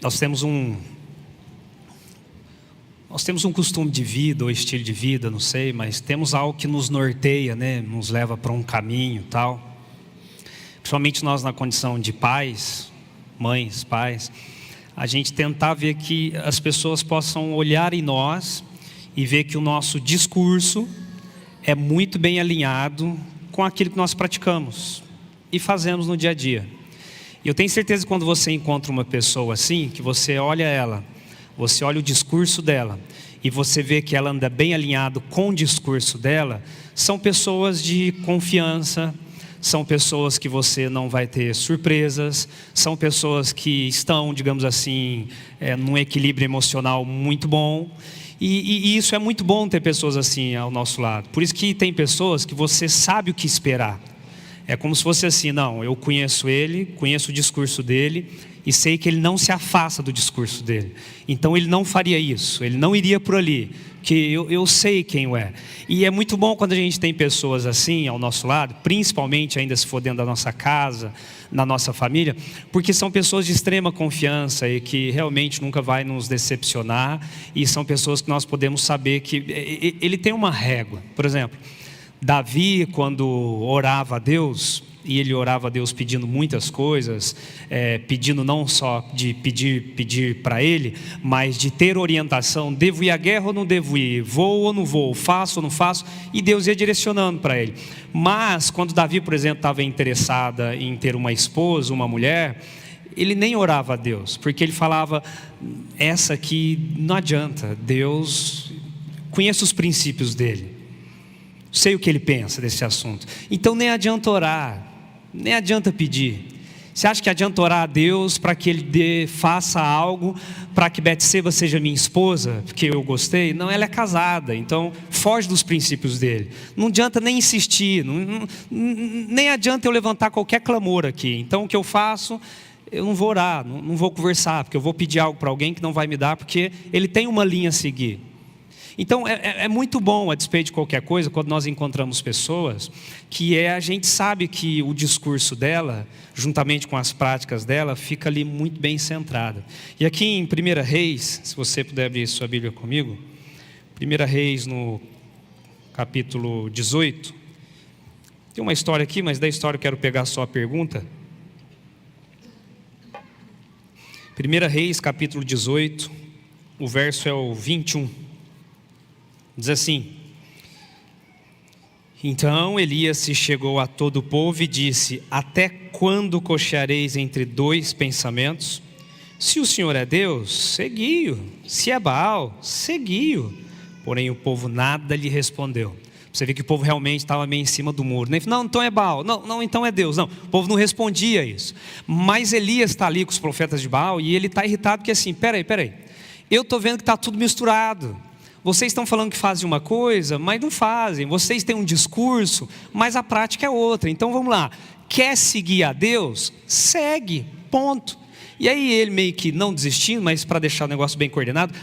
Nós temos um costume de vida ou estilo de vida, não sei, mas temos algo que nos norteia, né? Nos leva para um caminho e tal. Principalmente nós na condição de pais, mães, pais, a gente tentar ver que as pessoas possam olhar em nós e ver que o nosso discurso é muito bem alinhado com aquilo que nós praticamos e fazemos no dia a dia. E eu tenho certeza que quando você encontra uma pessoa assim, que você olha ela, você olha o discurso dela e você vê que ela anda bem alinhado com o discurso dela, são pessoas de confiança, são pessoas que você não vai ter surpresas, são pessoas que estão, digamos assim, num equilíbrio emocional muito bom. E isso é muito bom ter pessoas assim ao nosso lado. Por isso que tem pessoas que você sabe o que esperar. É como se fosse assim, não, eu conheço ele, conheço o discurso dele e sei que ele não se afasta do discurso dele. Então ele não faria isso, ele não iria por ali, que eu sei quem é. E é muito bom quando a gente tem pessoas assim ao nosso lado, principalmente ainda se for dentro da nossa casa, na nossa família, porque são pessoas de extrema confiança e que realmente nunca vai nos decepcionar, e são pessoas que nós podemos saber que ele tem uma régua. Por exemplo, Davi, quando orava a Deus, e ele orava a Deus pedindo muitas coisas, pedindo não só de pedir para ele, mas de ter orientação, devo ir à guerra ou não devo ir, vou ou não vou, faço ou não faço, e Deus ia direcionando para ele. Mas quando Davi, por exemplo, estava interessada em ter uma esposa, uma mulher, ele nem orava a Deus, porque ele falava, essa aqui não adianta, Deus, conheço os princípios dele, sei o que ele pensa desse assunto, então nem adianta orar, nem adianta pedir. Você acha que adianta orar a Deus para que Ele faça algo para que Betseba seja minha esposa, porque eu gostei? Não, ela é casada, então foge dos princípios dele. Não adianta nem insistir, nem adianta eu levantar qualquer clamor aqui. Então o que eu faço? Eu não vou orar, não vou conversar, porque eu vou pedir algo para alguém que não vai me dar, porque ele tem uma linha a seguir. Então é muito bom, a despeito de qualquer coisa, quando nós encontramos pessoas que a gente sabe que o discurso dela, juntamente com as práticas dela, fica ali muito bem centrada. E aqui em 1 Reis, se você puder abrir sua Bíblia comigo, 1 Reis no capítulo 18, tem uma história aqui, mas da história eu quero pegar só a pergunta. 1 Reis capítulo 18, o verso é o 21. Diz assim: então Elias se chegou a todo o povo e disse, até quando cocheareis entre dois pensamentos? Se o Senhor é Deus, segui-o, se é Baal, segui-o. Porém o povo nada lhe respondeu. Você vê que o povo realmente estava meio em cima do muro, né? Não, então é Baal, não, então é Deus. Não, o povo não respondia isso. Mas Elias está ali com os profetas de Baal e ele está irritado porque assim, peraí, eu estou vendo que está tudo misturado. Vocês estão falando que fazem uma coisa, mas não fazem. Vocês têm um discurso, mas a prática é outra. Então vamos lá, quer seguir a Deus? Segue, ponto. E aí ele meio que não desistindo, mas para deixar o negócio bem coordenado,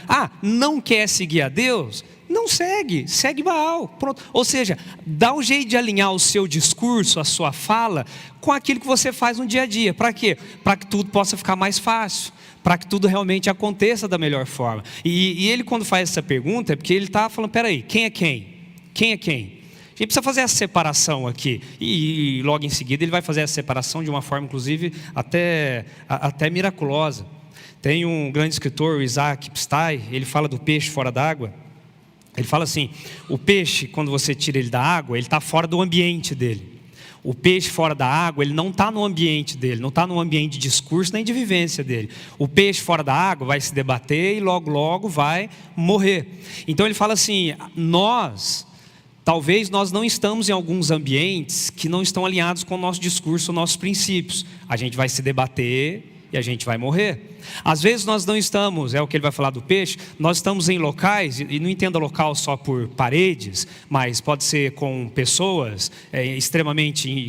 não quer seguir a Deus? Não segue, segue Baal, pronto. Ou seja, dá um jeito de alinhar o seu discurso, a sua fala, com aquilo que você faz no dia a dia. Para quê? Para que tudo possa ficar mais fácil, para que tudo realmente aconteça da melhor forma. E ele quando faz essa pergunta, é porque ele está falando, peraí, quem é quem? Quem é quem? A gente precisa fazer essa separação aqui, e logo em seguida ele vai fazer essa separação de uma forma, inclusive, até miraculosa. Tem um grande escritor, o Isaac Pstai, ele fala do peixe fora d'água. Ele fala assim, o peixe, quando você tira ele da água, ele está fora do ambiente dele. O peixe fora da água, ele não está no ambiente dele, não está no ambiente de discurso nem de vivência dele. O peixe fora da água vai se debater e logo vai morrer. Então ele fala assim, talvez nós não estamos em alguns ambientes que não estão alinhados com o nosso discurso, nossos princípios. A gente vai se debater e a gente vai morrer. Às vezes nós não estamos, é o que ele vai falar do peixe, nós estamos em locais, e não entenda local só por paredes, mas pode ser com pessoas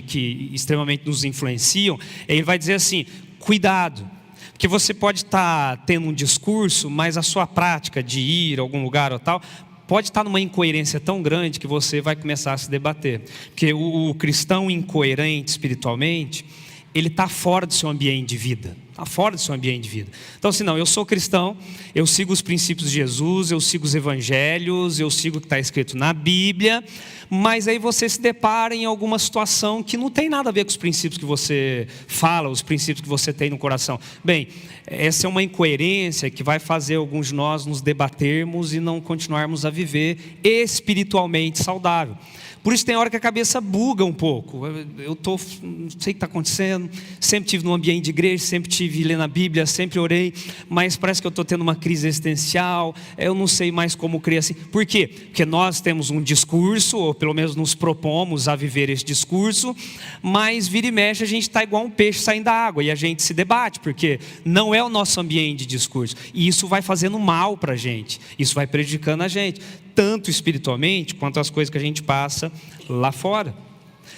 que extremamente nos influenciam. Ele vai dizer assim, cuidado, porque você pode estar tendo um discurso, mas a sua prática de ir a algum lugar ou tal, pode estar numa incoerência tão grande que você vai começar a se debater. Porque o cristão incoerente espiritualmente, ele está fora do seu ambiente de vida. Está fora do seu ambiente de vida. Então, assim, não, eu sou cristão, eu sigo os princípios de Jesus, eu sigo os evangelhos, eu sigo o que está escrito na Bíblia, mas aí você se depara em alguma situação que não tem nada a ver com os princípios que você fala, os princípios que você tem no coração. Bem, essa é uma incoerência que vai fazer alguns de nós nos debatermos e não continuarmos a viver espiritualmente saudável. Por isso tem hora que a cabeça buga um pouco. Não sei o que está acontecendo. Sempre tive num ambiente de igreja, sempre tive lendo a Bíblia, sempre orei, mas parece que eu estou tendo uma crise existencial. Eu não sei mais como crer assim. Por quê? Porque nós temos um discurso, ou pelo menos nos propomos a viver esse discurso, mas vira e mexe a gente está igual um peixe saindo da água e a gente se debate, porque não é o nosso ambiente de discurso. E isso vai fazendo mal para a gente. Isso vai prejudicando a gente, tanto espiritualmente quanto as coisas que a gente passa lá fora.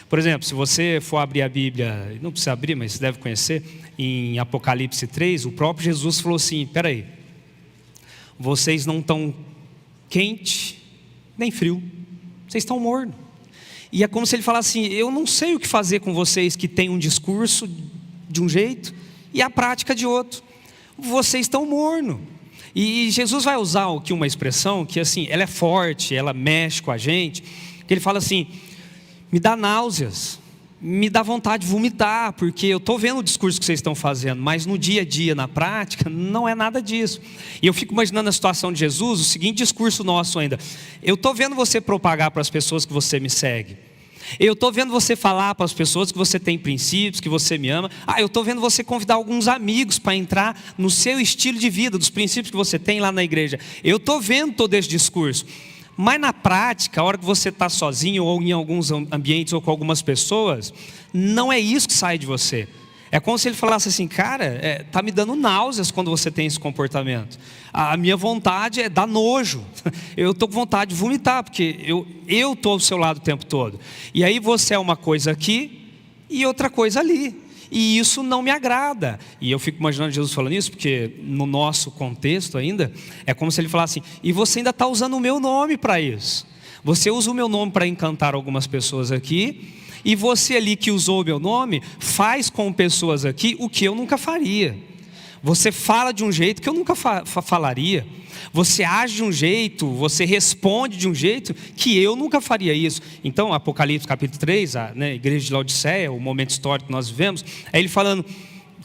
Por exemplo, se você for abrir a Bíblia, não precisa abrir, mas você deve conhecer, em Apocalipse 3, o próprio Jesus falou assim: espera aí, vocês não estão quente nem frio, vocês estão morno. E é como se ele falasse assim: eu não sei o que fazer com vocês que têm um discurso de um jeito e a prática de outro. Vocês estão morno. E Jesus vai usar aqui uma expressão que assim, ela é forte, ela mexe com a gente, que ele fala assim: me dá náuseas, me dá vontade de vomitar, porque eu estou vendo o discurso que vocês estão fazendo, mas no dia a dia, na prática, não é nada disso. E eu fico imaginando a situação de Jesus, o seguinte discurso nosso ainda: eu estou vendo você propagar para as pessoas que você me segue, eu estou vendo você falar para as pessoas que você tem princípios, que você me ama. Eu estou vendo você convidar alguns amigos para entrar no seu estilo de vida, dos princípios que você tem lá na igreja. Eu estou vendo todo esse discurso. Mas na prática, a hora que você está sozinho ou em alguns ambientes ou com algumas pessoas, não é isso que sai de você. É como se ele falasse assim: cara, está me dando náuseas quando você tem esse comportamento. A minha vontade é dar nojo. Eu estou com vontade de vomitar, porque eu estou ao seu lado o tempo todo. E aí você é uma coisa aqui e outra coisa ali. E isso não me agrada. E eu fico imaginando Jesus falando isso, porque no nosso contexto ainda, é como se ele falasse assim: e você ainda está usando o meu nome para isso. Você usa o meu nome para encantar algumas pessoas aqui, e você ali que usou o meu nome, faz com pessoas aqui o que eu nunca faria. Você fala de um jeito que eu nunca falaria. Você age de um jeito, você responde de um jeito que eu nunca faria isso. Então, Apocalipse capítulo 3, a igreja de Laodiceia, o momento histórico que nós vivemos, é ele falando: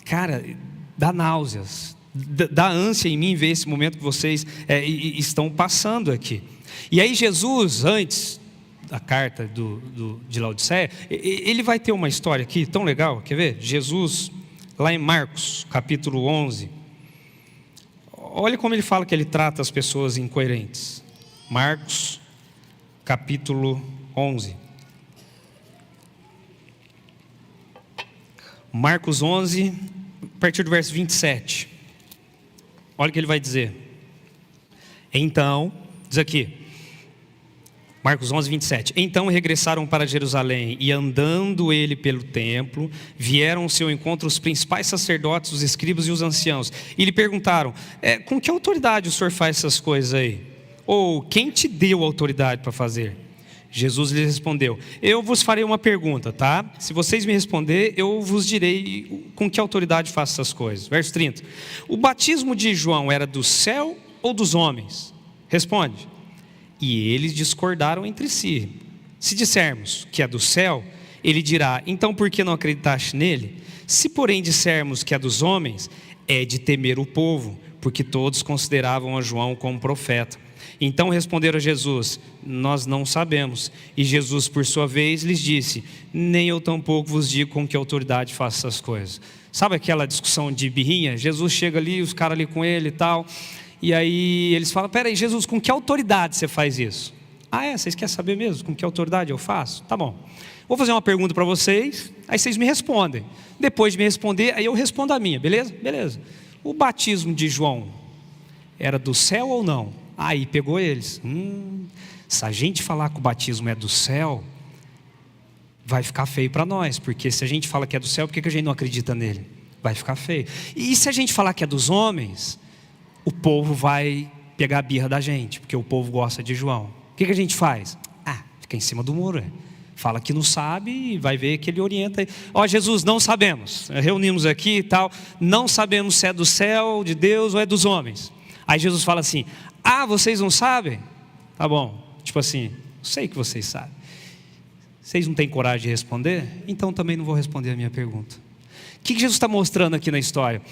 cara, dá náuseas, dá ânsia em mim ver esse momento que vocês estão passando aqui. E aí Jesus, antes da carta de Laodiceia, ele vai ter uma história aqui tão legal, quer ver? Jesus, lá em Marcos capítulo 11, olha como ele fala que ele trata as pessoas incoerentes. Marcos capítulo 11. Marcos 11, a partir do verso 27. Olha o que ele vai dizer. Então, diz aqui, Marcos 11, 27. Então regressaram para Jerusalém, e andando ele pelo templo, vieram ao seu encontro os principais sacerdotes, os escribas e os anciãos, e lhe perguntaram: com que autoridade o senhor faz essas coisas aí? Ou quem te deu autoridade para fazer? Jesus lhes respondeu: eu vos farei uma pergunta, tá? Se vocês me responder, eu vos direi com que autoridade faço essas coisas. Verso 30. O batismo de João era do céu ou dos homens? Responde. E eles discordaram entre si. Se dissermos que é do céu, ele dirá: então por que não acreditaste nele? Se porém dissermos que é dos homens, é de temer o povo, porque todos consideravam a João como profeta. Então responderam a Jesus: nós não sabemos. E Jesus, por sua vez, lhes disse: nem eu tampouco vos digo com que autoridade faço essas coisas. Sabe aquela discussão de birrinha? Jesus chega ali, os caras ali com ele e tal, e aí eles falam: peraí, Jesus, com que autoridade você faz isso? Vocês querem saber mesmo com que autoridade eu faço? Tá bom, vou fazer uma pergunta para vocês, aí vocês me respondem. Depois de me responder, aí eu respondo a minha, beleza? Beleza. O batismo de João era do céu ou não? Aí pegou eles. Se a gente falar que o batismo é do céu, vai ficar feio para nós, porque se a gente fala que é do céu, por que a gente não acredita nele? Vai ficar feio. E se a gente falar que é dos homens, o povo vai pegar a birra da gente, porque o povo gosta de João. O que a gente faz? Fica em cima do muro. Fala que não sabe e vai ver que ele orienta. Ó, Jesus, não sabemos. Reunimos aqui e tal. Não sabemos se é do céu, de Deus ou é dos homens. Aí Jesus fala assim: ah, vocês não sabem? Tá bom. Tipo assim, sei que vocês sabem. Vocês não têm coragem de responder? Então também não vou responder a minha pergunta. O que Jesus está mostrando aqui na história?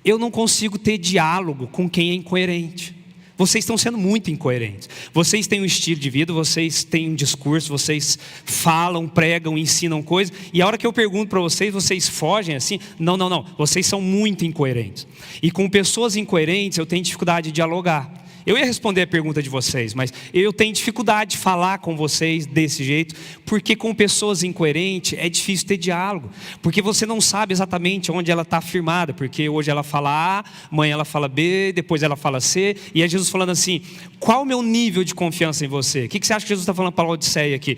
Eu não consigo ter diálogo com quem é incoerente. Vocês estão sendo muito incoerentes. Vocês têm um estilo de vida, vocês têm um discurso, vocês falam, pregam, ensinam coisas. E a hora que eu pergunto para vocês, vocês fogem assim. Não. Vocês são muito incoerentes. E com pessoas incoerentes eu tenho dificuldade de dialogar. Eu ia responder a pergunta de vocês, mas eu tenho dificuldade de falar com vocês desse jeito, porque com pessoas incoerentes é difícil ter diálogo, porque você não sabe exatamente onde ela está firmada, porque hoje ela fala A, amanhã ela fala B, depois ela fala C, e é Jesus falando assim: qual o meu nível de confiança em você? O que você acha que Jesus está falando para a Laodiceia aqui?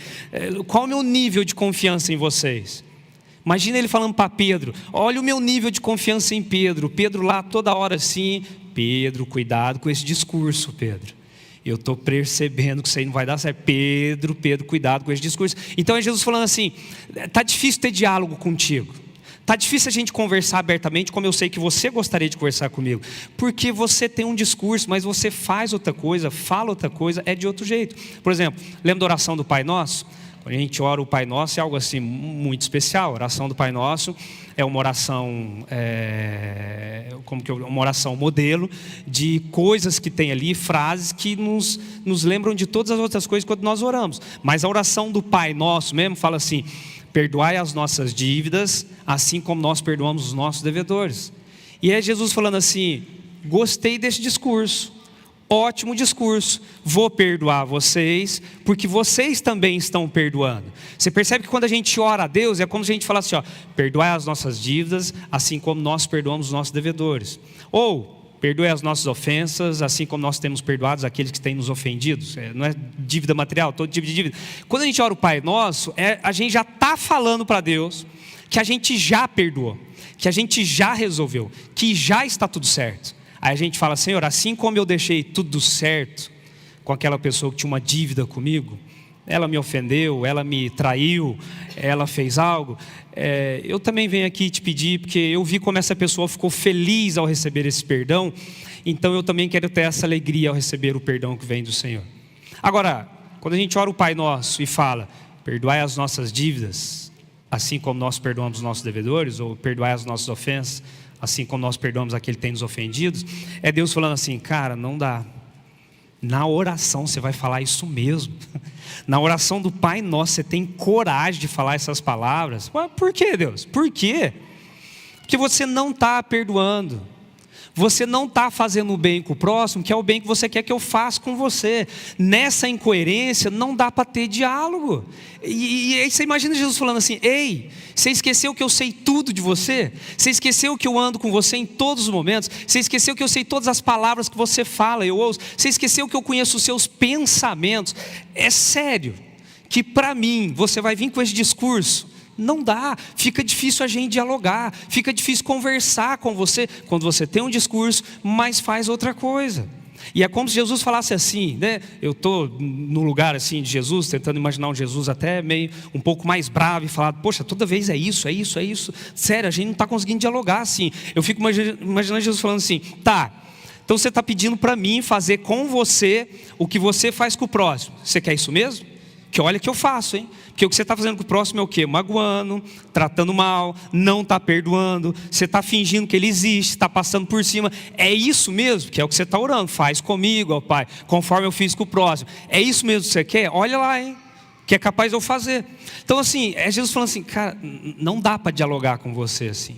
Qual o meu nível de confiança em vocês? Imagina ele falando para Pedro: olha o meu nível de confiança em Pedro. Pedro lá toda hora assim: Pedro, cuidado com esse discurso, Pedro. Eu estou percebendo que isso aí não vai dar certo. Pedro, cuidado com esse discurso. Então é Jesus falando assim: está difícil ter diálogo contigo. Está difícil a gente conversar abertamente, como eu sei que você gostaria de conversar comigo. Porque você tem um discurso, mas você faz outra coisa, fala outra coisa, é de outro jeito. Por exemplo, lembra da oração do Pai Nosso? Quando a gente ora o Pai Nosso é algo assim muito especial. A oração do Pai Nosso é uma oração, uma oração modelo de coisas que tem ali, frases que nos lembram de todas as outras coisas quando nós oramos. Mas a oração do Pai Nosso mesmo fala assim: perdoai as nossas dívidas, assim como nós perdoamos os nossos devedores. E é Jesus falando assim: gostei desse discurso. Ótimo discurso, vou perdoar vocês, porque vocês também estão perdoando. Você percebe que quando a gente ora a Deus, é como se a gente falasse assim: perdoai as nossas dívidas, assim como nós perdoamos os nossos devedores. Ou, perdoe as nossas ofensas, assim como nós temos perdoados aqueles que têm nos ofendidos. Não é dívida material, todo tipo de dívida. Quando a gente ora o Pai Nosso, a gente já está falando para Deus que a gente já perdoou, que a gente já resolveu, que já está tudo certo. Aí a gente fala: Senhor, assim como eu deixei tudo certo com aquela pessoa que tinha uma dívida comigo, ela me ofendeu, ela me traiu, ela fez algo, eu também venho aqui te pedir, porque eu vi como essa pessoa ficou feliz ao receber esse perdão, então eu também quero ter essa alegria ao receber o perdão que vem do Senhor. Agora, quando a gente ora o Pai Nosso e fala: perdoai as nossas dívidas, assim como nós perdoamos os nossos devedores, ou perdoai as nossas ofensas, assim como nós perdoamos aquele que tem nos ofendidos, é Deus falando assim: cara, não dá. Na oração você vai falar isso mesmo. Na oração do Pai Nosso você tem coragem de falar essas palavras. Mas por que, Deus? Por quê? Porque você não está perdoando. Você não está fazendo o bem com o próximo, que é o bem que você quer que eu faça com você. Nessa incoerência não dá para ter diálogo. E aí você imagina Jesus falando assim: ei, você esqueceu que eu sei tudo de você? Você esqueceu que eu ando com você em todos os momentos? Você esqueceu que eu sei todas as palavras que você fala, eu ouço? Você esqueceu que eu conheço os seus pensamentos? É sério que para mim você vai vir com esse discurso? Não dá, fica difícil a gente dialogar, fica difícil conversar com você quando você tem um discurso, mas faz outra coisa. E é como se Jesus falasse assim, né? Eu estou no lugar assim de Jesus, tentando imaginar um Jesus até meio um pouco mais bravo e falar: poxa, toda vez é isso. Sério, a gente não está conseguindo dialogar assim. Eu fico imaginando Jesus falando assim: tá, então você está pedindo para mim fazer com você o que você faz com o próximo. Você quer isso mesmo? Que olha que eu faço, hein? Porque o que você está fazendo com o próximo é o quê? Magoando, tratando mal, não está perdoando, você está fingindo que ele existe, está passando por cima. É isso mesmo que é o que você está orando? Faz comigo, ó Pai, conforme eu fiz com o próximo. É isso mesmo que você quer? Olha lá, hein? Que é capaz de eu fazer. Então assim, é Jesus falando assim: cara, não dá para dialogar com você assim.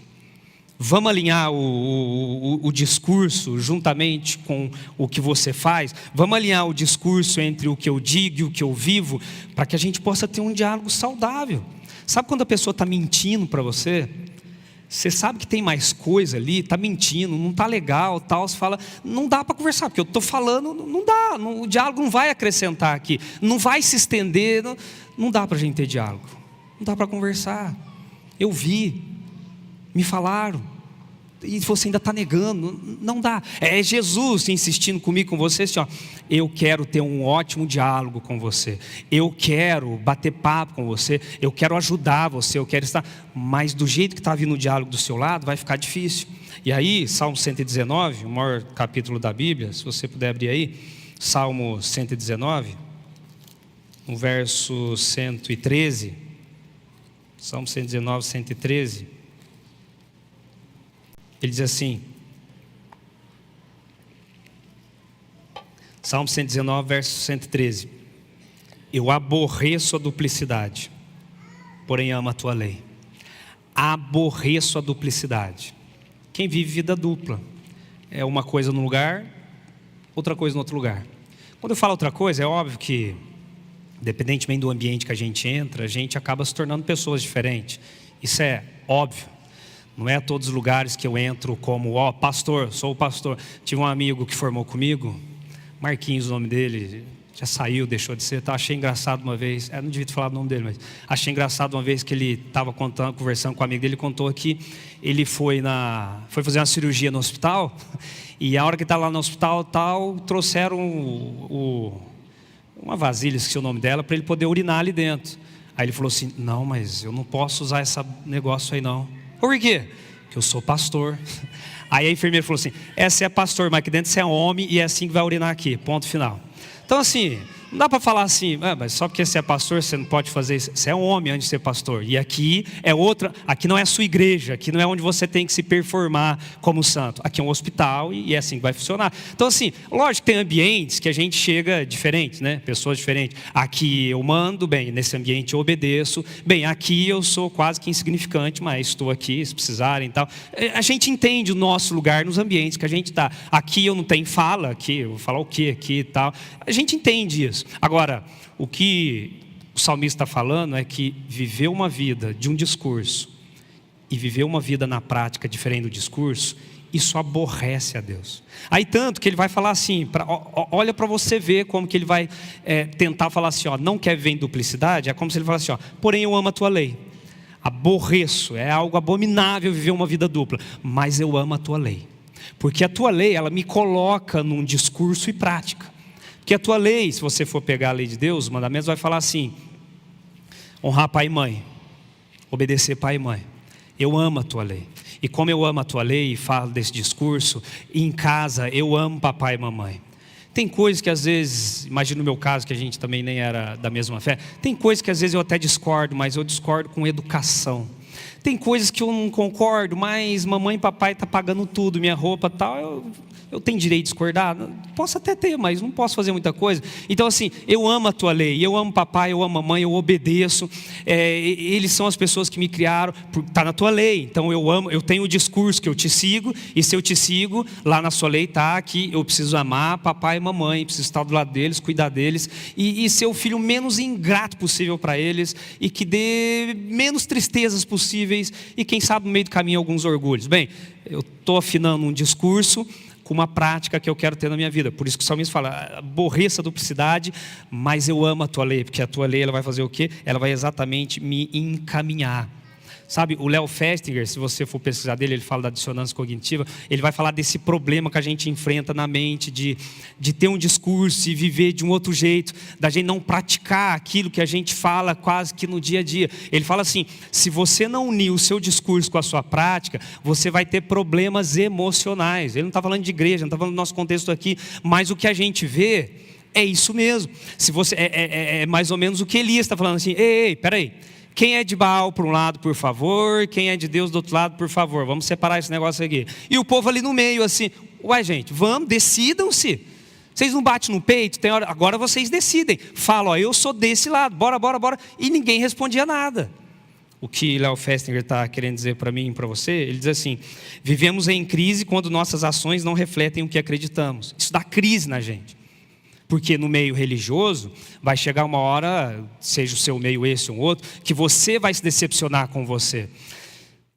Vamos alinhar o discurso juntamente com o que você faz. Vamos alinhar o discurso entre o que eu digo e o que eu vivo, para que a gente possa ter um diálogo saudável. Sabe quando a pessoa está mentindo para você? Você sabe que tem mais coisa ali, está mentindo, não está legal, tal. Você fala: não dá para conversar, porque eu estou falando, não dá, o diálogo não vai acrescentar aqui, não vai se estender, não dá para a gente ter diálogo, não dá para conversar. Eu vi, me falaram, e você ainda está negando, não dá. É Jesus insistindo comigo, com você, assim, ó, eu quero ter um ótimo diálogo com você, eu quero bater papo com você, eu quero ajudar você, eu quero estar, mas do jeito que está vindo o diálogo do seu lado, vai ficar difícil. E aí, Salmo 119, o maior capítulo da Bíblia, se você puder abrir aí, Salmo 119, no verso 113, Salmo 119, 113, ele diz assim, Salmo 119, verso 113, eu aborreço a duplicidade, porém amo a tua lei. Aborreço a duplicidade. Quem vive vida dupla, é uma coisa num lugar, outra coisa no outro lugar. Quando eu falo outra coisa, é óbvio que, independentemente do ambiente que a gente entra, a gente acaba se tornando pessoas diferentes. Isso é óbvio. Não é a todos os lugares que eu entro como, pastor, sou o pastor. Tive um amigo que formou comigo, Marquinhos, o nome dele, já saiu, deixou de ser. Achei engraçado uma vez, não devia ter falado o nome dele, mas achei engraçado uma vez que ele estava conversando com um amigo dele, contou que ele foi fazer uma cirurgia no hospital, e a hora que estava lá no hospital, trouxeram uma vasilha, esqueci o nome dela, para ele poder urinar ali dentro. Aí ele falou assim, não, mas eu não posso usar esse negócio aí não. Por quê? Porque eu sou pastor. Aí a enfermeira falou assim, você é pastor, mas aqui dentro você é homem e é assim que vai urinar aqui, ponto final. Então assim, não dá para falar assim, mas só porque você é pastor você não pode fazer isso. Você é um homem antes de ser pastor. E aqui é outra, aqui não é a sua igreja, aqui não é onde você tem que se performar como santo. Aqui é um hospital e é assim que vai funcionar. Então assim, lógico que tem ambientes que a gente chega diferente, né? Pessoas diferentes. Aqui eu mando, bem, nesse ambiente eu obedeço. Bem, aqui eu sou quase que insignificante, mas estou aqui se precisarem e tal. A gente entende o nosso lugar nos ambientes que a gente está. Aqui eu não tenho fala, aqui eu vou falar o quê aqui e tal. A gente entende isso. Agora, o que o salmista está falando é que viver uma vida de um discurso e viver uma vida na prática diferente do discurso, isso aborrece a Deus. Aí tanto que ele vai falar assim, olha para você ver como que ele vai tentar falar assim, não quer viver em duplicidade, é como se ele falasse assim, porém eu amo a tua lei. Aborreço, é algo abominável viver uma vida dupla, mas eu amo a tua lei. Porque a tua lei, ela me coloca num discurso e prática. Porque a tua lei, se você for pegar a lei de Deus, os mandamentos vai falar assim, honrar pai e mãe, obedecer pai e mãe. Eu amo a tua lei. E como eu amo a tua lei e falo desse discurso, em casa eu amo papai e mamãe. Tem coisas que às vezes, imagina no meu caso que a gente também nem era da mesma fé, tem coisas que às vezes eu até discordo, mas eu discordo com educação. Tem coisas que eu não concordo, mas mamãe e papai estão pagando tudo, minha roupa e tal, eu tenho direito de discordar? Posso até ter, mas não posso fazer muita coisa. Então assim, eu amo a tua lei, eu amo papai, eu amo mamãe, eu obedeço. Eles são as pessoas que me criaram, está na tua lei. Então eu amo, eu tenho o discurso que eu te sigo, e se eu te sigo, lá na sua lei está que eu preciso amar papai e mamãe, preciso estar do lado deles, cuidar deles, e ser o filho menos ingrato possível para eles, e que dê menos tristezas possíveis, e quem sabe no meio do caminho alguns orgulhos. Bem, eu estou afinando um discurso com uma prática que eu quero ter na minha vida. Por isso que o salmista fala, aborreça a duplicidade, mas eu amo a tua lei, porque a tua lei ela vai fazer o quê? Ela vai exatamente me encaminhar. Sabe, o Léo Festinger, se você for pesquisar dele, ele fala da dissonância cognitiva, ele vai falar desse problema que a gente enfrenta na mente, de ter um discurso e viver de um outro jeito, da gente não praticar aquilo que a gente fala quase que no dia a dia. Ele fala assim, se você não unir o seu discurso com a sua prática, você vai ter problemas emocionais. Ele não está falando de igreja, não está falando do nosso contexto aqui, mas o que a gente vê é isso mesmo. Se você, é mais ou menos o que Elias está falando assim, ei, peraí. Quem é de Baal por um lado, por favor, quem é de Deus do outro lado, por favor, vamos separar esse negócio aqui. E o povo ali no meio assim, ué gente, vamos, decidam-se. Vocês não batem no peito, tem hora, agora vocês decidem. Falam, eu sou desse lado, bora. E ninguém respondia nada. O que Léo Festinger está querendo dizer para mim e para você, ele diz assim, vivemos em crise quando nossas ações não refletem o que acreditamos. Isso dá crise na gente. Porque no meio religioso, vai chegar uma hora, seja o seu meio esse ou outro, que você vai se decepcionar com você.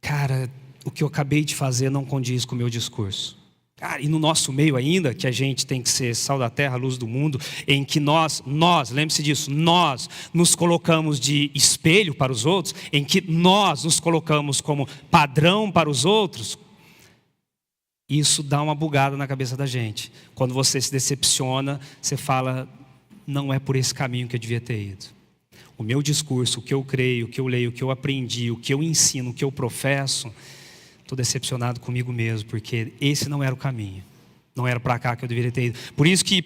Cara, o que eu acabei de fazer não condiz com o meu discurso. Cara, e no nosso meio ainda, que a gente tem que ser sal da terra, luz do mundo, em que nós, lembre-se disso, nós nos colocamos de espelho para os outros, em que nós nos colocamos como padrão para os outros, Isso dá uma bugada na cabeça da gente. Quando você se decepciona, você fala, não é por esse caminho que eu devia ter ido. O meu discurso, o que eu creio, o que eu leio, o que eu aprendi, o que eu ensino, o que eu professo, estou decepcionado comigo mesmo, porque esse não era o caminho. Não era para cá que eu deveria ter ido. Por isso que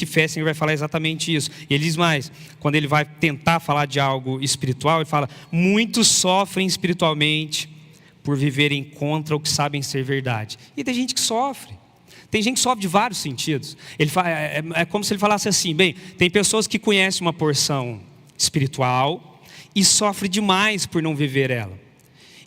Festinger vai falar exatamente isso. E ele diz mais, quando ele vai tentar falar de algo espiritual, ele fala, muitos sofrem espiritualmente por viverem contra o que sabem ser verdade. E tem gente que sofre. Tem gente que sofre de vários sentidos. É como se ele falasse assim, bem, tem pessoas que conhecem uma porção espiritual e sofrem demais por não viver ela.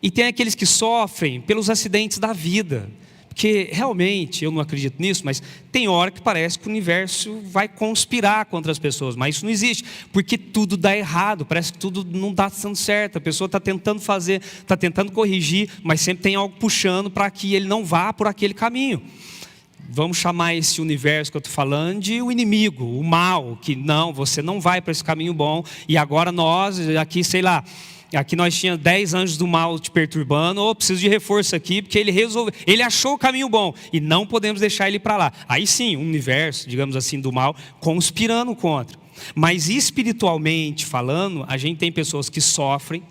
E tem aqueles que sofrem pelos acidentes da vida. Porque realmente, eu não acredito nisso, mas tem hora que parece que o universo vai conspirar contra as pessoas. Mas isso não existe, porque tudo dá errado, parece que tudo não está dando certo. A pessoa está tentando fazer, está tentando corrigir, mas sempre tem algo puxando para que ele não vá por aquele caminho. Vamos chamar esse universo que eu estou falando de o inimigo, o mal, que não, você não vai para esse caminho bom. E agora nós, aqui, sei lá, aqui nós tínhamos 10 anjos do mal te perturbando, preciso de reforço aqui, porque ele achou o caminho bom, e não podemos deixar ele para lá. Aí sim, o universo, digamos assim, do mal, conspirando contra. Mas espiritualmente falando, a gente tem pessoas que sofrem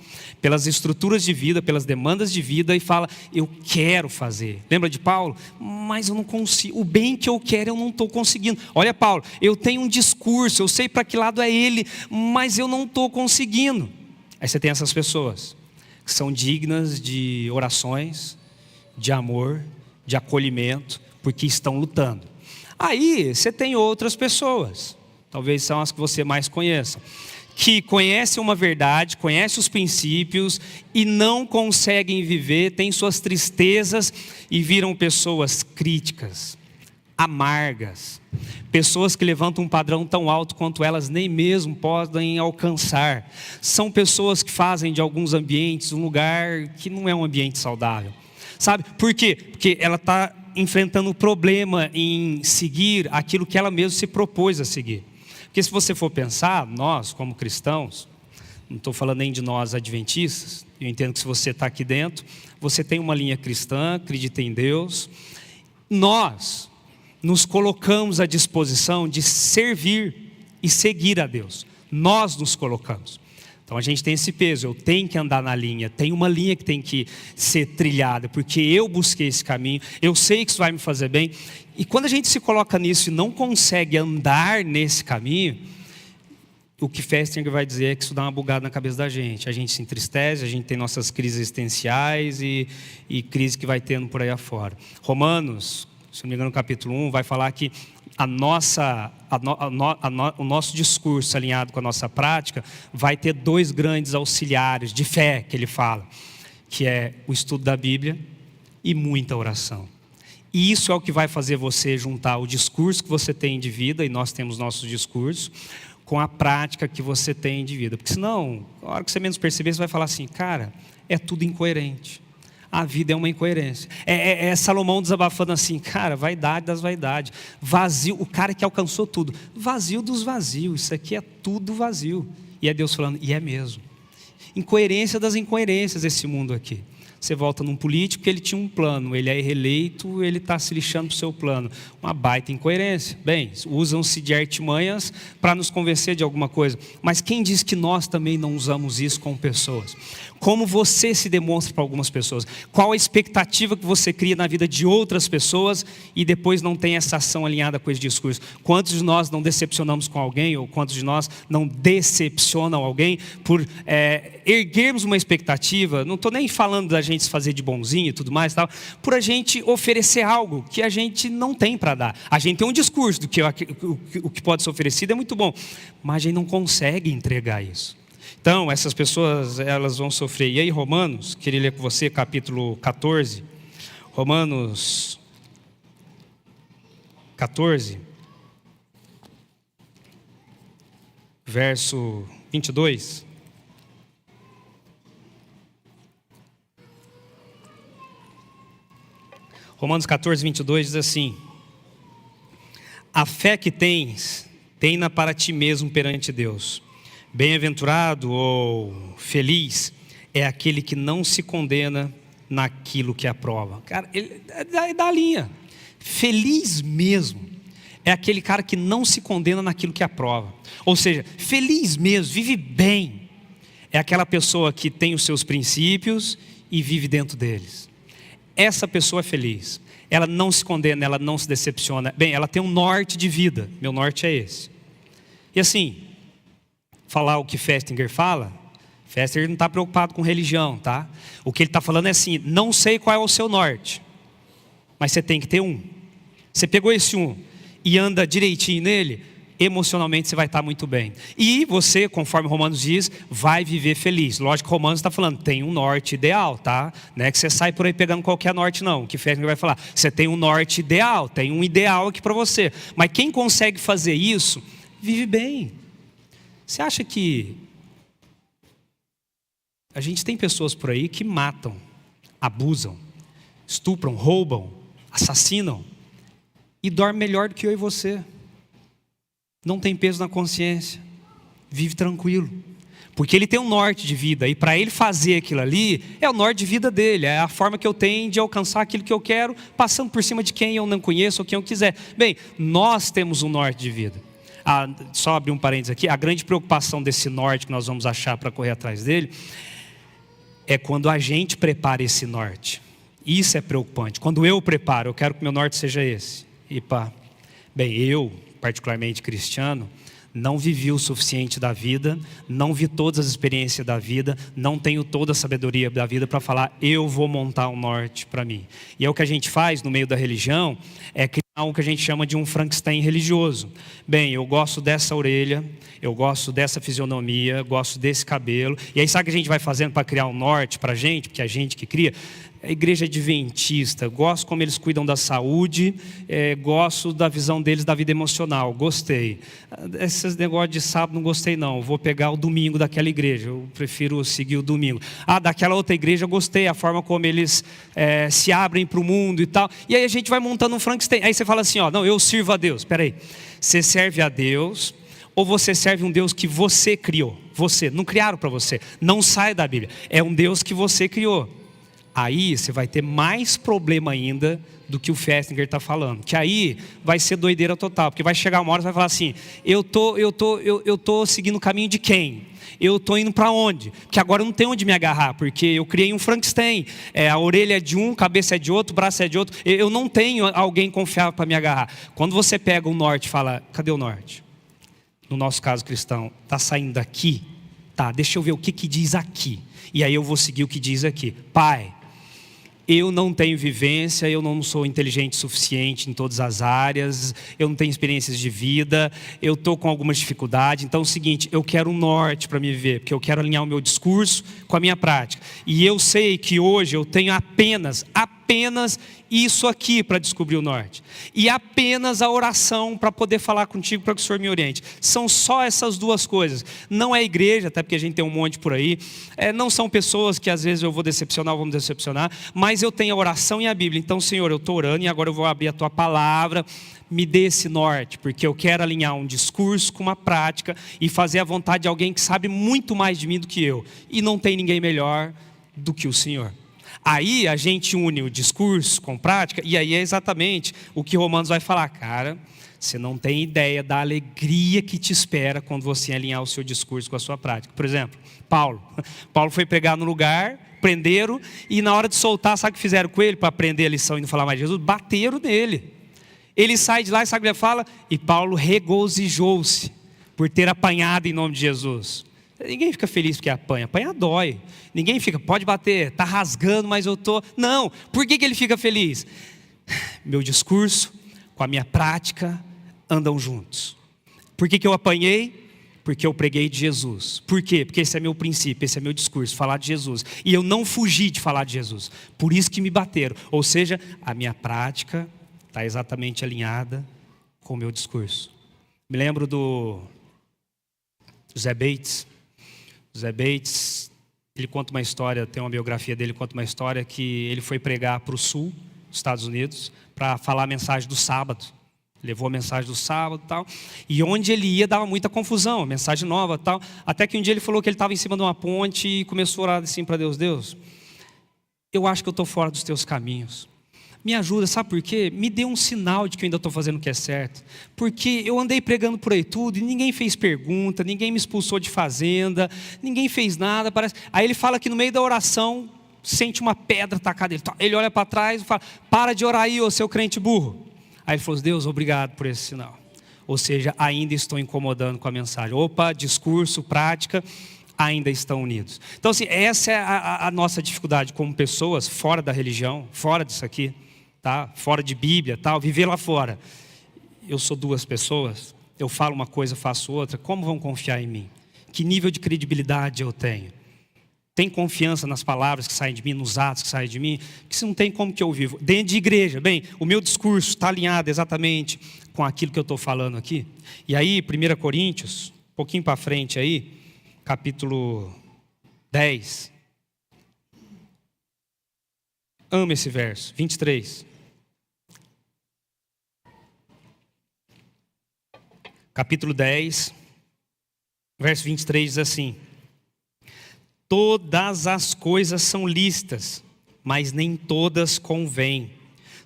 pelas estruturas de vida, pelas demandas de vida, e fala, eu quero fazer. Lembra de Paulo? Mas eu não consigo, o bem que eu quero eu não estou conseguindo. Olha Paulo, eu tenho um discurso, eu sei para que lado é ele, mas eu não estou conseguindo. Aí você tem essas pessoas que são dignas de orações, de amor, de acolhimento, porque estão lutando. Aí você tem outras pessoas, talvez são as que você mais conheça, que conhecem uma verdade, conhecem os princípios e não conseguem viver, têm suas tristezas e viram pessoas críticas, amargas, pessoas que levantam um padrão tão alto quanto elas nem mesmo podem alcançar. São pessoas que fazem de alguns ambientes um lugar que não é um ambiente saudável. Sabe por quê? Porque ela está enfrentando um problema em seguir aquilo que ela mesma se propôs a seguir. Porque se você for pensar, nós como cristãos, não estou falando nem de nós adventistas, eu entendo que se você está aqui dentro, você tem uma linha cristã, acredita em Deus. Nós nos colocamos à disposição de servir e seguir a Deus. Nós nos colocamos. Então a gente tem esse peso, eu tenho que andar na linha, tem uma linha que tem que ser trilhada, porque eu busquei esse caminho, eu sei que isso vai me fazer bem. E quando a gente se coloca nisso e não consegue andar nesse caminho, o que Festinger vai dizer é que isso dá uma bugada na cabeça da gente. A gente se entristece, a gente tem nossas crises existenciais e crise que vai tendo por aí afora. Romanos, se não me engano, no capítulo 1, vai falar que o nosso discurso alinhado com a nossa prática vai ter dois grandes auxiliares de fé que ele fala, que é o estudo da Bíblia e muita oração. E isso é o que vai fazer você juntar o discurso que você tem de vida, e nós temos nosso discurso, com a prática que você tem de vida. Porque senão, na hora que você menos perceber, você vai falar assim, cara, é tudo incoerente. A vida é uma incoerência. É Salomão desabafando assim, cara, vaidade das vaidades. Vazio, o cara que alcançou tudo. Vazio dos vazios, isso aqui é tudo vazio. E é Deus falando, e é mesmo. Incoerência das incoerências desse mundo aqui. Você volta num político que ele tinha um plano, ele é reeleito, ele está se lixando para o seu plano. Uma baita incoerência. Bem, usam-se de artimanhas para nos convencer de alguma coisa. Mas quem diz que nós também não usamos isso com pessoas? Como você se demonstra para algumas pessoas? Qual a expectativa que você cria na vida de outras pessoas e depois não tem essa ação alinhada com esse discurso? Quantos de nós não decepcionamos com alguém, ou quantos de nós não decepcionam alguém por erguermos uma expectativa? Não estou nem falando da gente se fazer de bonzinho e tudo mais, tal, por a gente oferecer algo que a gente não tem para dar. A gente tem um discurso do que o que pode ser oferecido é muito bom, mas a gente não consegue entregar isso. Então, essas pessoas, elas vão sofrer. E aí, Romanos, queria ler com você, capítulo 14. Romanos 14, verso 22. Romanos 14, 22 diz assim: a fé que tens, tem-na para ti mesmo perante Deus. Bem-aventurado ou feliz é aquele que não se condena naquilo que aprova. Cara, ele é da linha. Feliz mesmo é aquele cara que não se condena naquilo que aprova. Ou seja, feliz mesmo, vive bem, é aquela pessoa que tem os seus princípios e vive dentro deles. Essa pessoa é feliz. Ela não se condena, ela não se decepciona. Bem, ela tem um norte de vida. Meu norte é esse. E assim, falar o que Festinger fala, Festinger não está preocupado com religião, tá? O que ele está falando é assim, não sei qual é o seu norte, mas você tem que ter um. Você pegou esse um e anda direitinho nele, emocionalmente você vai estar muito bem. E você, conforme Romanos diz, vai viver feliz. Lógico que Romanos está falando, tem um norte ideal, tá? Não é que você sai por aí pegando qualquer norte, não. O que Festinger vai falar, você tem um norte ideal, tem um ideal aqui para você. Mas quem consegue fazer isso, vive bem. Você acha que a gente tem pessoas por aí que matam, abusam, estupram, roubam, assassinam e dormem melhor do que eu e você. Não tem peso na consciência, vive tranquilo, porque ele tem um norte de vida, e para ele fazer aquilo ali, é o norte de vida dele, é a forma que eu tenho de alcançar aquilo que eu quero, passando por cima de quem eu não conheço ou quem eu quiser. Bem, nós temos um norte de vida. Só abrir um parênteses aqui, a grande preocupação desse norte que nós vamos achar para correr atrás dele, é quando a gente prepara esse norte. Isso é preocupante. Quando eu preparo, eu quero que meu norte seja esse. Bem, eu, particularmente cristiano, não vivi o suficiente da vida, não vi todas as experiências da vida, não tenho toda a sabedoria da vida para falar, eu vou montar um norte para mim. E é o que a gente faz no meio da religião, é criar o que a gente chama de um Frankenstein religioso. Bem, eu gosto dessa orelha, eu gosto dessa fisionomia, gosto desse cabelo. E aí sabe o que a gente vai fazendo para criar um norte para a gente, porque é a gente que cria? A igreja adventista, gosto como eles cuidam da saúde, gosto da visão deles da vida emocional, gostei. Esses negócios de sábado não gostei não, vou pegar o domingo daquela igreja, eu prefiro seguir o domingo. Daquela outra igreja eu gostei, a forma como eles se abrem para o mundo e tal. E aí a gente vai montando um Frankenstein. Aí você fala assim, não, eu sirvo a Deus. Espera aí, você serve a Deus ou você serve um Deus que você criou? Você, não criaram para você, não sai da Bíblia, é um Deus que você criou. Aí você vai ter mais problema ainda do que o Festinger está falando. Que aí vai ser doideira total. Porque vai chegar uma hora e vai falar assim, eu tô seguindo o caminho de quem? Eu estou indo para onde? Porque agora eu não tenho onde me agarrar. Porque eu criei um Frankenstein. A orelha é de um, cabeça é de outro, braço é de outro. Eu não tenho alguém confiável para me agarrar. Quando você pega o norte e fala, cadê o norte? No nosso caso cristão, está saindo daqui? Tá, deixa eu ver o que diz aqui. E aí eu vou seguir o que diz aqui. Pai, eu não tenho vivência, eu não sou inteligente o suficiente em todas as áreas, eu não tenho experiências de vida, eu estou com algumas dificuldades. Então é o seguinte, eu quero um norte para me viver, porque eu quero alinhar o meu discurso com a minha prática. E eu sei que hoje eu tenho apenas isso aqui para descobrir o norte. E apenas a oração para poder falar contigo, para que o Senhor me oriente. São só essas duas coisas. Não é igreja, até porque a gente tem um monte por aí. Não são pessoas que às vezes eu vou decepcionar ou vou me decepcionar. Mas eu tenho a oração e a Bíblia. Então, Senhor, eu estou orando e agora eu vou abrir a Tua palavra. Me dê esse norte, porque eu quero alinhar um discurso com uma prática e fazer a vontade de alguém que sabe muito mais de mim do que eu. E não tem ninguém melhor do que o Senhor. Aí a gente une o discurso com prática, e aí é exatamente o que Romanos vai falar. Cara, você não tem ideia da alegria que te espera quando você alinhar o seu discurso com a sua prática. Por exemplo, Paulo foi pregar no lugar, prenderam, e na hora de soltar, sabe o que fizeram com ele para aprender a lição e não falar mais de Jesus? Bateram nele. Ele sai de lá e sabe o que ele fala? E Paulo regozijou-se por ter apanhado em nome de Jesus. Ninguém fica feliz porque apanha, apanha dói. Ninguém fica, pode bater, está rasgando, mas eu estou... Não, por que ele fica feliz? Meu discurso com a minha prática andam juntos. Por que eu apanhei? Porque eu preguei de Jesus. Por quê? Porque esse é meu princípio, esse é meu discurso, falar de Jesus. E eu não fugi de falar de Jesus. Por isso que me bateram. Ou seja, a minha prática está exatamente alinhada com o meu discurso. Me lembro do Zé Bates. Zé Bates, ele conta uma história, tem uma biografia dele, conta uma história que ele foi pregar para o sul dos Estados Unidos para falar a mensagem do sábado. Levou a mensagem do sábado e tal. E onde ele ia dava muita confusão, mensagem nova e tal. Até que um dia ele falou que ele estava em cima de uma ponte e começou a orar assim para Deus. Deus, eu acho que eu estou fora dos teus caminhos. Me ajuda, sabe por quê? Me dê um sinal de que eu ainda estou fazendo o que é certo. Porque eu andei pregando por aí tudo e ninguém fez pergunta, ninguém me expulsou de fazenda, ninguém fez nada. Parece... Aí ele fala que no meio da oração, sente uma pedra tacada nele. Ele olha para trás e fala, para de orar aí, ô seu crente burro. Aí ele falou, Deus, obrigado por esse sinal. Ou seja, ainda estou incomodando com a mensagem. Opa, discurso, prática, ainda estão unidos. Então assim, essa é a nossa dificuldade como pessoas, fora da religião, fora disso aqui. Tá? Fora de Bíblia, tal, viver lá fora. Eu sou duas pessoas, eu falo uma coisa, faço outra, como vão confiar em mim? Que nível de credibilidade eu tenho? Tem confiança nas palavras que saem de mim, nos atos que saem de mim? Que se não tem, como que eu vivo? Dentro de igreja, bem, o meu discurso está alinhado exatamente com aquilo que eu estou falando aqui? E aí, 1 Coríntios, um pouquinho para frente aí, capítulo 10. Amo esse verso, 23. Capítulo 10, verso 23 diz assim: todas as coisas são lícitas, mas nem todas convêm.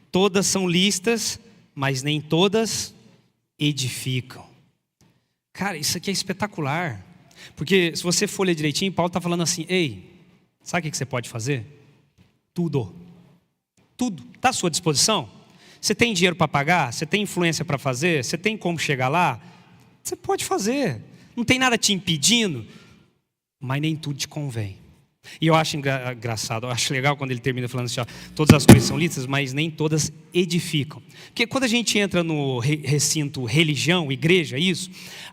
Todas são lícitas, mas nem todas edificam. Cara, isso aqui é espetacular. Porque se você for ler direitinho, Paulo está falando assim, ei, sabe o que você pode fazer? Tudo. Tudo. Está à sua disposição? Você tem dinheiro para pagar? Você tem influência para fazer? Você tem como chegar lá? Você pode fazer, não tem nada te impedindo, mas nem tudo te convém. E eu acho engraçado, eu acho legal quando ele termina falando assim, ó, todas as coisas são lícitas, mas nem todas edificam. Porque quando a gente entra no recinto religião, igreja, isso,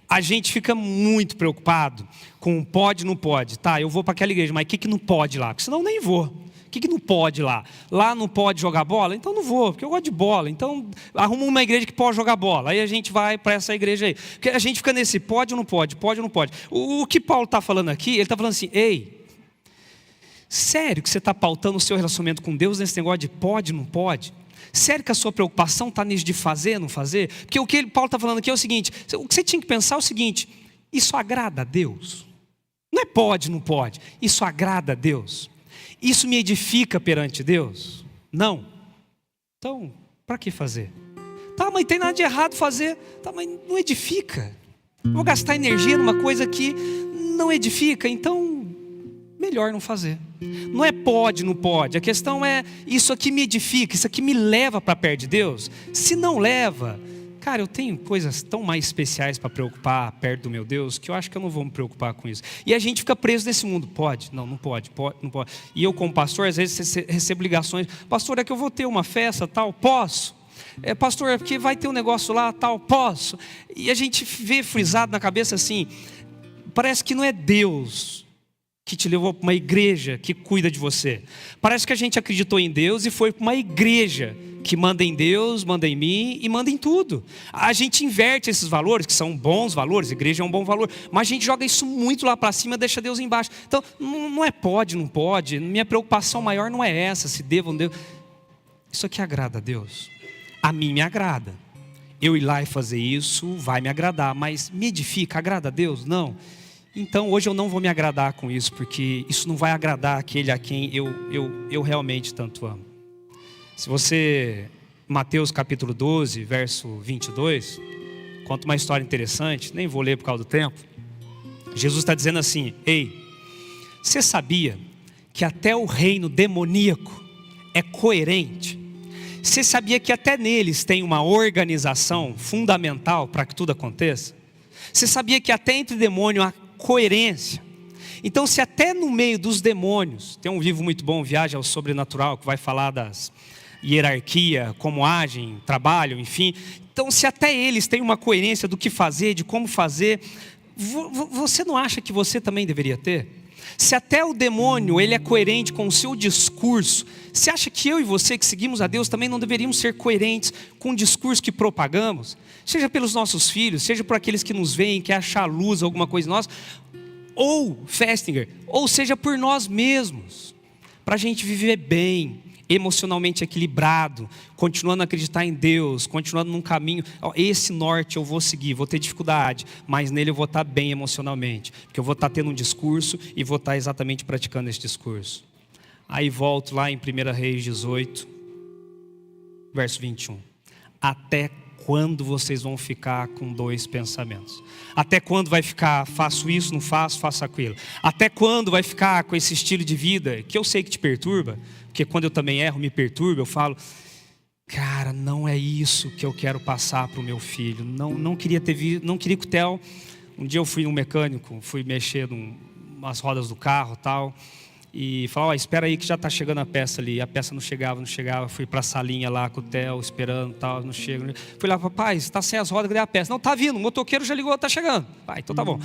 a gente fica muito preocupado com pode, não pode. Tá, eu vou para aquela igreja, mas o que não pode lá? Porque senão eu nem vou. O que não pode lá? Lá não pode jogar bola? Então não vou, porque eu gosto de bola. Então arruma uma igreja que pode jogar bola. Aí a gente vai para essa igreja aí. Porque a gente fica nesse pode ou não pode, pode ou não pode. O que Paulo está falando aqui, ele está falando assim, ei, sério que você está pautando o seu relacionamento com Deus nesse negócio de pode ou não pode? Sério que a sua preocupação está nisso de fazer ou não fazer? Porque o que Paulo está falando aqui é o seguinte, o que você tinha que pensar é o seguinte, isso agrada a Deus? Não é pode, não pode. Isso agrada a Deus? Isso me edifica perante Deus? Não. Então, para que fazer? Tá, mas tem nada de errado fazer. Tá, mas não edifica. Vou gastar energia numa coisa que não edifica, então melhor não fazer. Não é pode, não pode. A questão é, isso aqui me edifica, isso aqui me leva para perto de Deus? Se não leva, cara, eu tenho coisas tão mais especiais para preocupar perto do meu Deus, que eu acho que eu não vou me preocupar com isso. E a gente fica preso nesse mundo. Pode? Não, não pode, pode, não pode. E eu como pastor, às vezes recebo ligações. Pastor, é que eu vou ter uma festa, tal, posso? Pastor, é porque vai ter um negócio lá, tal, posso? E a gente vê frisado na cabeça assim, parece que não é Deus que te levou para uma igreja que cuida de você. Parece que a gente acreditou em Deus e foi para uma igreja que manda em Deus, manda em mim e manda em tudo. A gente inverte esses valores, que são bons valores, igreja é um bom valor, mas a gente joga isso muito lá para cima, deixa Deus embaixo. Então, não é pode, não pode, minha preocupação maior não é essa, se devo ou não devo. Isso aqui agrada a Deus? A mim me agrada. Eu ir lá e fazer isso vai me agradar, mas me edifica, agrada a Deus? Não. Então hoje eu não vou me agradar com isso, porque isso não vai agradar aquele a quem eu realmente tanto amo. Se você, Mateus capítulo 12, verso 22, conta uma história interessante, nem vou ler por causa do tempo. Jesus está dizendo assim, ei, você sabia que até o reino demoníaco é coerente? Você sabia que até neles tem uma organização fundamental para que tudo aconteça? Você sabia que até entre demônio há coerência? Então, se até no meio dos demônios, tem um livro muito bom, Viagem ao Sobrenatural, que vai falar das hierarquia, como agem, trabalham, enfim. Então, se até eles têm uma coerência do que fazer, de como fazer, você não acha que você também deveria ter? Se até o demônio ele é coerente com o seu discurso, você acha que eu e você que seguimos a Deus também não deveríamos ser coerentes com o discurso que propagamos? Seja pelos nossos filhos, seja por aqueles que nos veem, que acham luz, alguma coisa em nós, ou Festinger, ou seja por nós mesmos, para a gente viver bem, emocionalmente equilibrado, continuando a acreditar em Deus, continuando num caminho, esse norte eu vou seguir, vou ter dificuldade, mas nele eu vou estar bem emocionalmente, porque eu vou estar tendo um discurso e vou estar exatamente praticando esse discurso. Aí volto lá em 1 Reis 18, verso 21. Até quando vocês vão ficar com dois pensamentos? Até quando vai ficar, faço isso, não faço, faço aquilo? Até quando vai ficar com esse estilo de vida, que eu sei que te perturba, porque quando eu também erro, me perturba, eu falo, cara, não é isso que eu quero passar para o meu filho. Não queria não queria que o Theo... Um dia eu fui num mecânico, fui mexer umas rodas do carro e tal, e falou, espera aí que já está chegando a peça ali. A peça não chegava, fui para a salinha lá com o Theo, esperando tal, não chega. Fui lá, papai, está sem as rodas, cadê a peça? Não, está vindo, o motoqueiro já ligou, está chegando. Pai, então tá bom.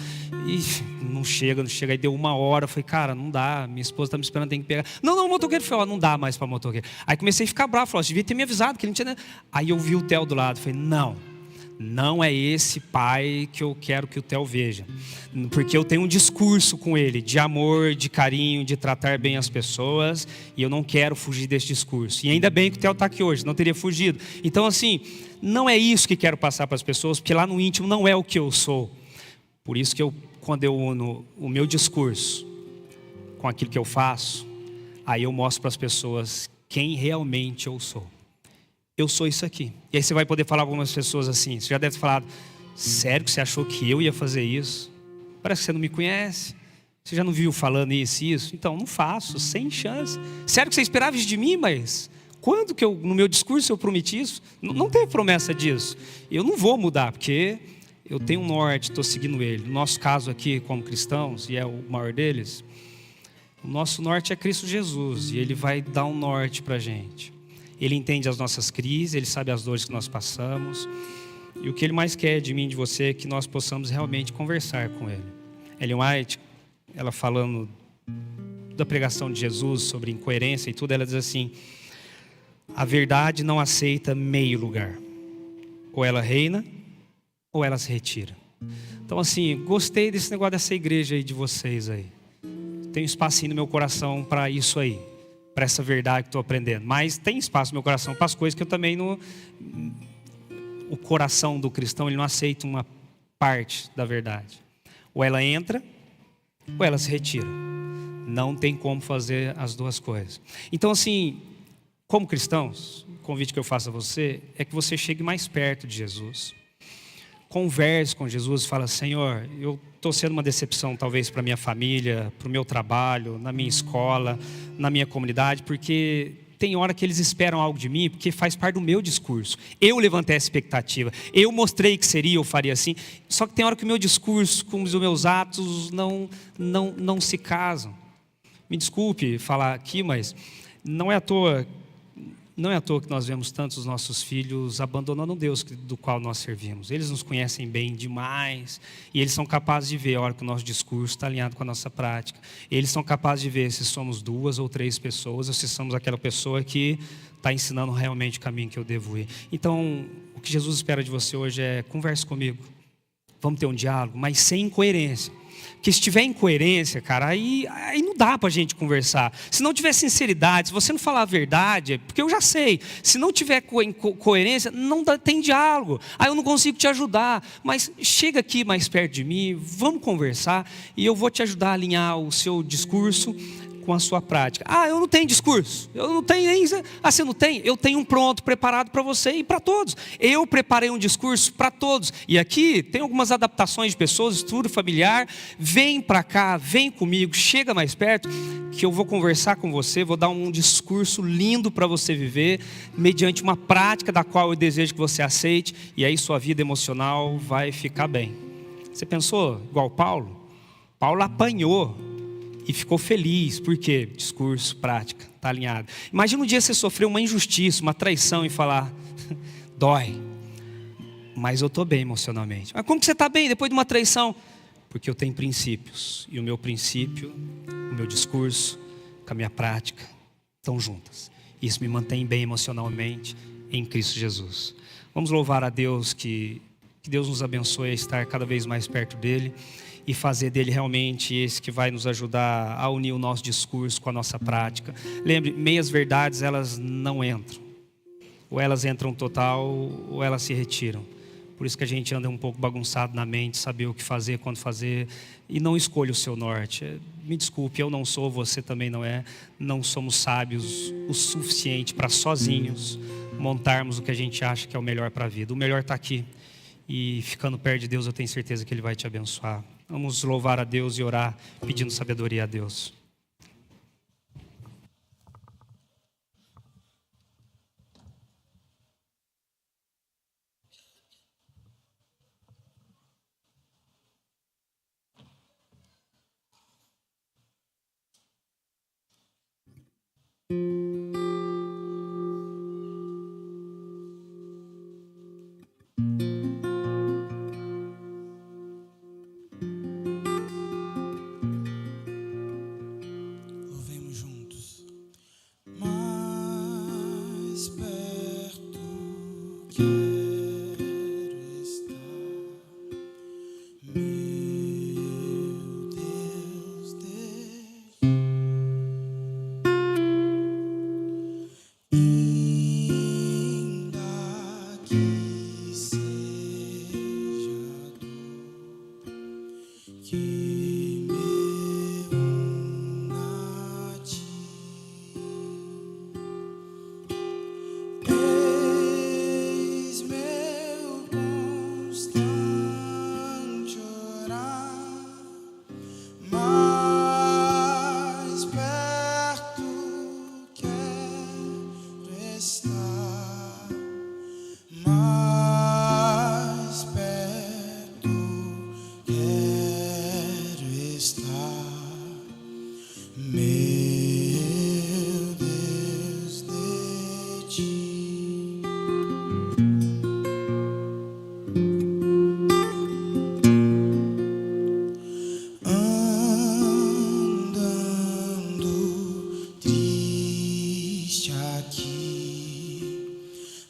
E não chega, aí deu 1 hora, eu falei, cara, não dá, minha esposa está me esperando, tem que pegar. Não, o motoqueiro falou, não dá mais para motoqueiro. Aí comecei a ficar bravo, falou, você devia ter me avisado, que ele não tinha... Aí eu vi o Theo do lado, falei, não é esse pai que eu quero que o Theo veja. Porque eu tenho um discurso com ele de amor, de carinho, de tratar bem as pessoas, e eu não quero fugir desse discurso. E ainda bem que o Theo está aqui hoje, não teria fugido. Então assim, não é isso que quero passar para as pessoas, porque lá no íntimo não é o que eu sou. Por isso que quando eu uno o meu discurso com aquilo que eu faço, aí eu mostro para as pessoas quem realmente eu sou. Eu sou isso aqui. E aí você vai poder falar para algumas pessoas assim, você já deve ter falado, sério que você achou que eu ia fazer isso? Parece que você não me conhece. Você já não viu falando isso e isso? Então, não faço, sem chance. Sério que você esperava isso de mim, mas quando que no meu discurso eu prometi isso? Não teve promessa disso. Eu não vou mudar, porque eu tenho um norte, estou seguindo ele. No nosso caso aqui, como cristãos, e é o maior deles, o nosso norte é Cristo Jesus, e Ele vai dar um norte para a gente. Ele entende as nossas crises, Ele sabe as dores que nós passamos. E o que Ele mais quer de mim e de você é que nós possamos realmente conversar com Ele. Ellen White, ela falando da pregação de Jesus sobre incoerência e tudo, ela diz assim, a verdade não aceita meio lugar. Ou ela reina, ou ela se retira. Então assim, gostei desse negócio dessa igreja aí de vocês aí. Tem um espacinho no meu coração para isso aí. Para essa verdade que estou aprendendo. Mas tem espaço no meu coração para as coisas que eu também não... O coração do cristão, ele não aceita uma parte da verdade. Ou ela entra, ou ela se retira. Não tem como fazer as duas coisas. Então assim, como cristãos, o convite que eu faço a você é que você chegue mais perto de Jesus. Converse com Jesus e fala, Senhor, eu estou sendo uma decepção talvez para a minha família, para o meu trabalho, na minha escola, na minha comunidade, porque tem hora que eles esperam algo de mim, porque faz parte do meu discurso. Eu levantei a expectativa, eu mostrei que seria, eu faria assim, só que tem hora que o meu discurso com os meus atos não se casam. Me desculpe falar aqui, mas não é à toa que nós vemos tantos nossos filhos abandonando o Deus do qual nós servimos. Eles nos conhecem bem demais e eles são capazes de ver a hora que o nosso discurso está alinhado com a nossa prática. Eles são capazes de ver se somos 2 ou 3 pessoas ou se somos aquela pessoa que está ensinando realmente o caminho que eu devo ir. Então, o que Jesus espera de você hoje é converse comigo. Vamos ter um diálogo, mas sem incoerência. Porque se tiver incoerência, cara, aí não dá pra gente conversar. Se não tiver sinceridade, se você não falar a verdade, porque eu já sei. Se não tiver coerência, não tem diálogo. Aí eu não consigo te ajudar. Mas chega aqui mais perto de mim, vamos conversar e eu vou te ajudar a alinhar o seu discurso com a sua prática. Eu não tenho discurso, eu não tenho nem... você não tem? Eu tenho um pronto, preparado para você e para todos. Eu preparei um discurso para todos. E aqui tem algumas adaptações de pessoas, estudo familiar. Vem para cá, vem comigo, chega mais perto, que eu vou conversar com você, vou dar um discurso lindo para você viver, mediante uma prática da qual eu desejo que você aceite, e aí sua vida emocional vai ficar bem. Você pensou igual Paulo? Paulo apanhou e ficou feliz, por quê? Discurso, prática, está alinhado. Imagina um dia você sofrer uma injustiça, uma traição e falar, dói, mas eu estou bem emocionalmente. Mas como que você está bem depois de uma traição? Porque eu tenho princípios, e o meu princípio, o meu discurso, com a minha prática, estão juntas. Isso me mantém bem emocionalmente em Cristo Jesus. Vamos louvar a Deus, que Deus nos abençoe a estar cada vez mais perto dEle, e fazer dele realmente esse que vai nos ajudar a unir o nosso discurso com a nossa prática. Lembre, meias verdades, elas não entram. Ou elas entram total, ou elas se retiram. Por isso que a gente anda um pouco bagunçado na mente, saber o que fazer, quando fazer, e não escolhe o seu norte. Me desculpe, eu não sou, você também não é. Não somos sábios o suficiente para sozinhos montarmos o que a gente acha que é o melhor para a vida. O melhor está aqui. E ficando perto de Deus, eu tenho certeza que Ele vai te abençoar. Vamos louvar a Deus e orar, pedindo sabedoria a Deus. Louvemos juntos. Mais perto quero estar, meu Deus, ainda que seja dor, que me una a ti. Eis meu constante orar, mais perto quero estar, mais perto quero estar, meu Deus, de ti. Andando triste aqui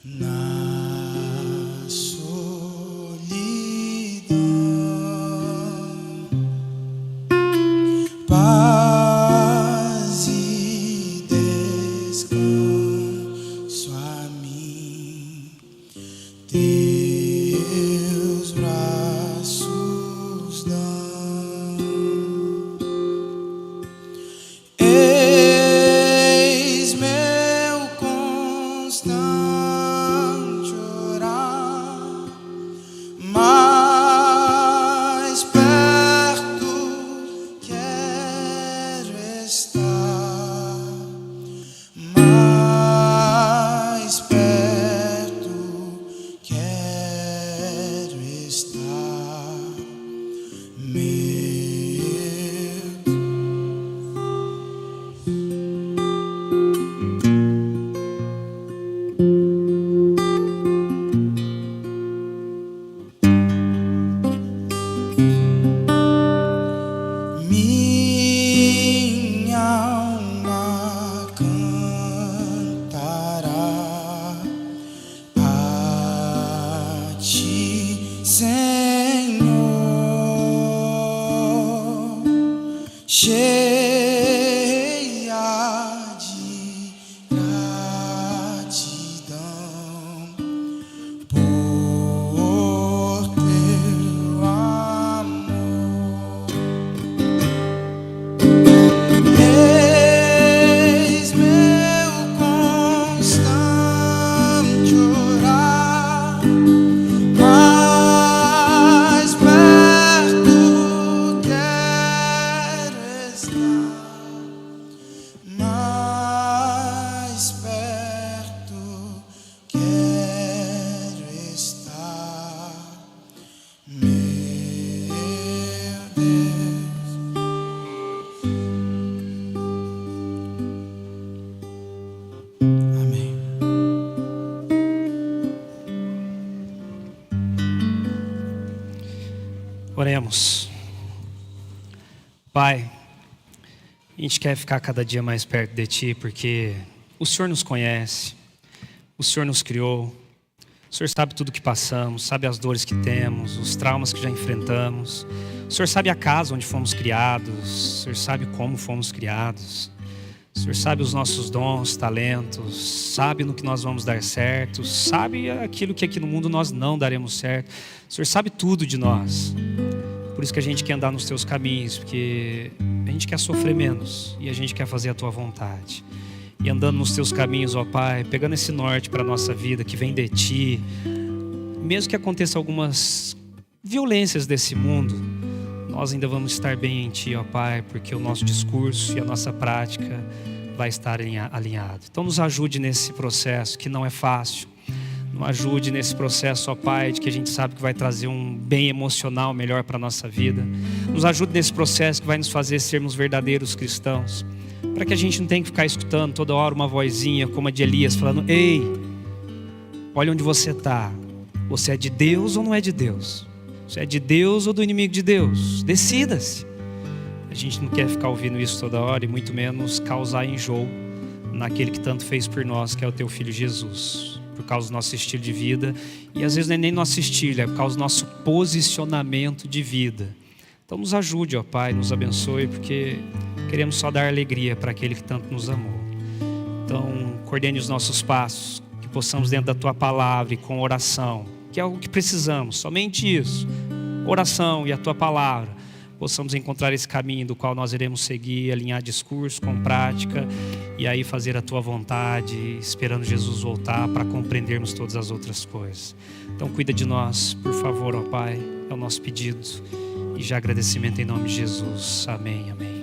na solidão, paz e descanso a mim, teus braços dão. Eis meu constante orar, mais perto quero estar, mais perto quero estar, meu. Minha alma cantará a ti, Senhor, cheia de gratidão por teu amor. Eis meu constante orar, mais perto quero estar, mais perto quero estar, meu Deus. Amém. Oremos. Pai, a gente quer ficar cada dia mais perto de Ti, porque o Senhor nos conhece, o Senhor nos criou, o Senhor sabe tudo que passamos, sabe as dores que temos, os traumas que já enfrentamos. O Senhor sabe a casa onde fomos criados, o Senhor sabe como fomos criados. O Senhor sabe os nossos dons, talentos, sabe no que nós vamos dar certo, sabe aquilo que aqui no mundo nós não daremos certo. O Senhor sabe tudo de nós. Por isso que a gente quer andar nos teus caminhos, porque a gente quer sofrer menos e a gente quer fazer a tua vontade. E andando nos teus caminhos, ó Pai, pegando esse norte para a nossa vida que vem de ti, mesmo que aconteça algumas violências desse mundo, nós ainda vamos estar bem em ti, ó Pai, porque o nosso discurso e a nossa prática vai estar alinhado. Então nos ajude nesse processo que não é fácil. Nos ajude nesse processo, ó Pai, de que a gente sabe que vai trazer um bem emocional melhor para a nossa vida. Nos ajude nesse processo que vai nos fazer sermos verdadeiros cristãos. Para que a gente não tenha que ficar escutando toda hora uma vozinha como a de Elias falando: ei, olha onde você está. Você é de Deus ou não é de Deus? Você é de Deus ou do inimigo de Deus? Decida-se. A gente não quer ficar ouvindo isso toda hora e muito menos causar enjoo naquele que tanto fez por nós, que é o teu Filho Jesus. Por causa do nosso estilo de vida. E às vezes não é nem nosso estilo, é por causa do nosso posicionamento de vida. Então nos ajude, ó Pai, nos abençoe, porque queremos só dar alegria para aquele que tanto nos amou. Então coordene os nossos passos, que possamos dentro da tua palavra e com oração, que é algo que precisamos, somente isso, oração e a tua palavra, possamos encontrar esse caminho do qual nós iremos seguir, alinhar discurso com prática e aí fazer a tua vontade, esperando Jesus voltar para compreendermos todas as outras coisas. Então cuida de nós, por favor, ó Pai, é o nosso pedido e já agradecimento em nome de Jesus. Amém, amém.